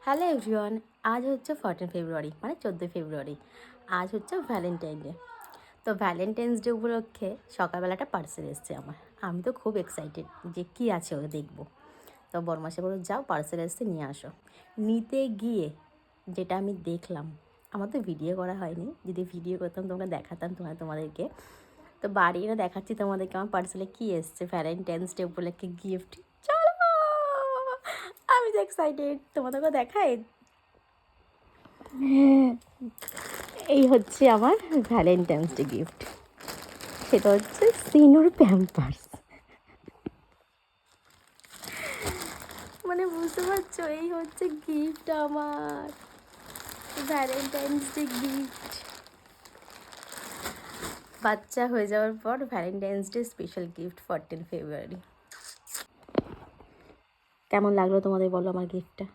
Hello everyone, আজ হচ্ছে 14 ফেব্রুয়ারি মানে 14 ফেব্রুয়ারি। আজ হচ্ছে ভ্যালেন্টাইন ডে। তো ভ্যালেন্টাইন্স ডে উপলক্ষে সকালবেলাটা পার্সেল এসছে আমার। আমি তো খুব এক্সাইটেড যে কী আছে ওকে দেখবো। তো বরমাসে বলো যাও পার্সেল এসছে নিয়ে আসো। নিতে গিয়ে যেটা আমি দেখলাম, আমার তো ভিডিও করা হয়নি, যদি ভিডিও করতাম তোমরা দেখাতাম তোমাদেরকে। তো বাড়ি এনে দেখাচ্ছি তোমাদেরকে আমার পার্সেলে কী এসছে ভ্যালেন্টাইন্স ডে উপলক্ষে গিফট। চলো, আমি তো এক্সাইটেড, তোমাদেরকে দেখাই। এই হচ্ছে আমার ভ্যালেন্টাইন্স ডে গিফট। সেটা হচ্ছে সিনুর প্যাম্পার্স। মানে বুঝতে পারছো, এই হচ্ছে গিফট আমার, ভ্যালেন্টাইন্স ডে গিফট। বাচ্চা হয়ে যাওয়ার পর ভ্যালেন্টাইন্স ডে স্পেশাল গিফট 14 ফেব্রুয়ারি। কেমন লাগলো তোমাদের বলো আমার গিফটটা?